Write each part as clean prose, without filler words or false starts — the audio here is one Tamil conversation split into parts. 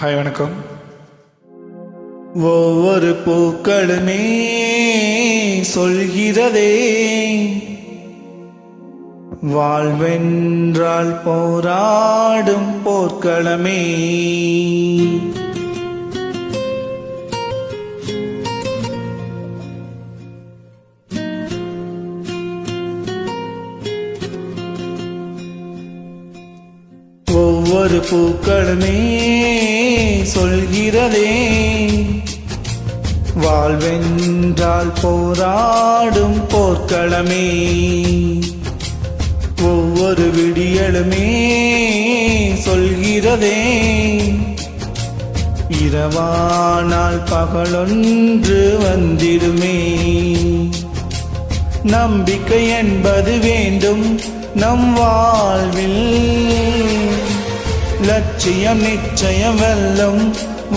ஹாய் வணக்கம். ஒவ்வொரு பூக்களுமே சொல்கிறதே வாழ்வென்றால் போராடும் போர்க்களமே. ஒவ்வொரு பூக்களுமே சொல்கிறதே வாழ்வென்றால் போராடும் போர்க்களமே. ஒவ்வொரு விடியலுமே சொல்கிறதே இரவானால் பகலொன்று வந்திடுமே. நம்பிக்கை என்பது வேண்டும் நம் வாழ்வில், லட்சியம் நிச்சயம் வெல்லும்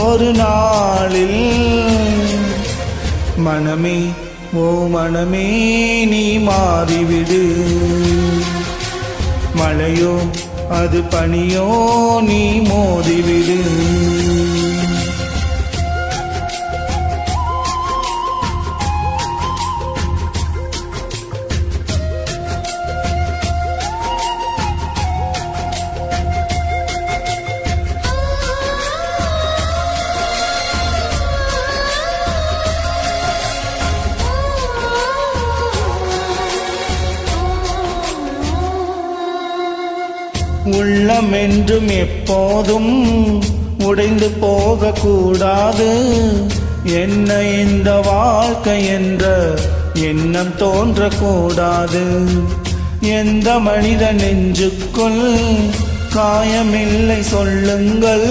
ஒரு நாளில். மனமே ஓ மனமே நீ மாறிவிடு, மழையோ அது பனியோ நீ மோதிவிடு. உள்ளம் என்றும் எப்போதும் உடைந்து போகக்கூடாது. என்ன இந்த வாழ்க்கை என்ற எண்ணம் தோன்றக்கூடாது. எந்த மனித நெஞ்சுக்குள் காயமில்லை சொல்லுங்கள்,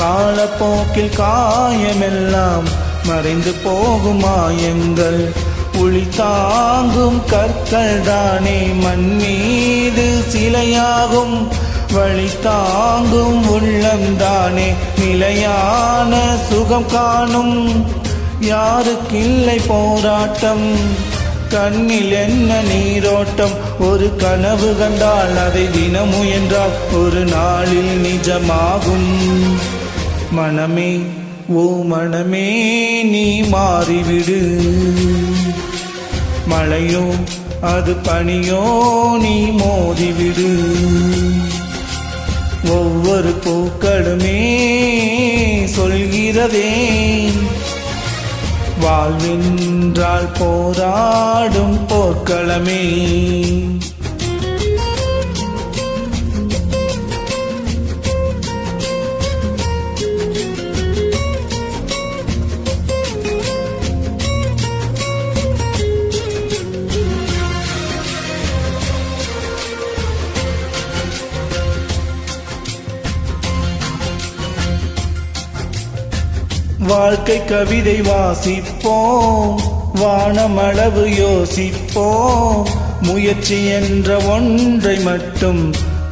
காலப்போக்கில் காயமெல்லாம் மறைந்து போகும் மாயங்கள். ஒளி தாங்கும் கற்கள் தானே மண் மீது சிலையாகும், வழி தாங்கும் உள்ளம் தானே நிலையான சுகம் காணும். யாருக்கில்லை போராட்டம், கண்ணில் என்ன நீரோட்டம். ஒரு கனவு கண்டால் அதை தினம் முயன்றால் ஒரு நாளில் நிஜமாகும். மனமே ஓ மனமே நீ மாறிவிடு, மழையோ அது பனியோ நீ மோதிவிடு. ஒவ்வொரு பூக்களுமே சொல்கிறதே வாழ்வென்றால் போராடும் போர்க்களமே. வாழ்க்கை கவிதை வாசிப்போம், வானமளவு யோசிப்போம். முயற்சி என்ற ஒன்றை மட்டும்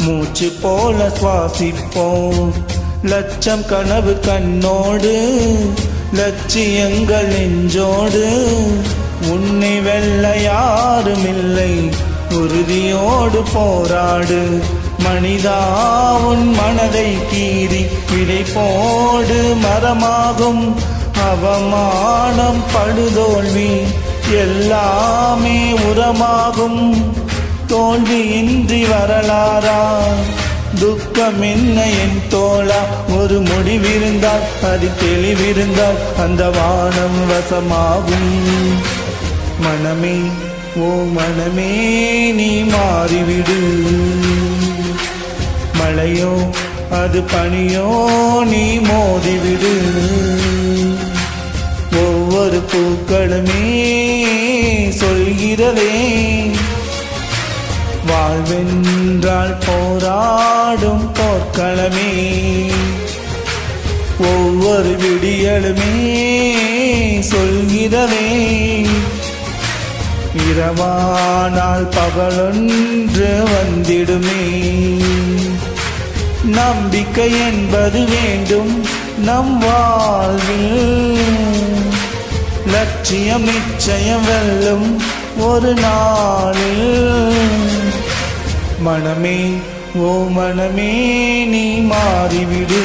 மூச்சு போல சுவாசிப்போம். லட்சம் கனவு கண்ணோடு, லட்சியங்கள் நெஞ்சோடு. உன்னை வெல்ல யாருமில்லை, உறுதியோடு போராடு. மனிதா உன் மனதை கீறி விதை போடு, மரமாகும். அவமானம் படுதோல்வி எல்லாமே உரமாகும். தோல்வியின்றி வரலாறா, துக்கம் என்ன என் தோழா. ஒரு முடிவிருந்தால் அது தெளிவிருந்தால் அந்த வானம் வசமாகும். மனமே ஓ மனமே நீ மாறிவிடு, மழையோ அது பனியோ நீ மோதிவிடு. ஒவ்வொரு பூக்களுமே சொல்கிறதே வாழ்வென்றால் போராடும் போர்க்களமே. ஒவ்வொரு விடியலுமே சொல்கிறதே இரவானால் பகலொன்று வந்திடுமே. நம்பிக்கை என்பது வேண்டும் நம் வாழ்வில், லட்சியம் நிச்சயம் வெல்லும் ஒரு நாளில். மனமே ஓ மனமே நீ மாறிவிடு.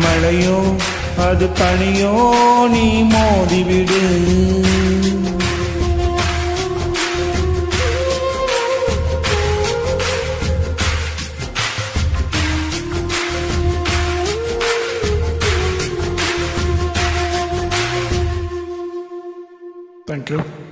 மழையோ அது பனியோ நீ மோதிவிடு. Thank you.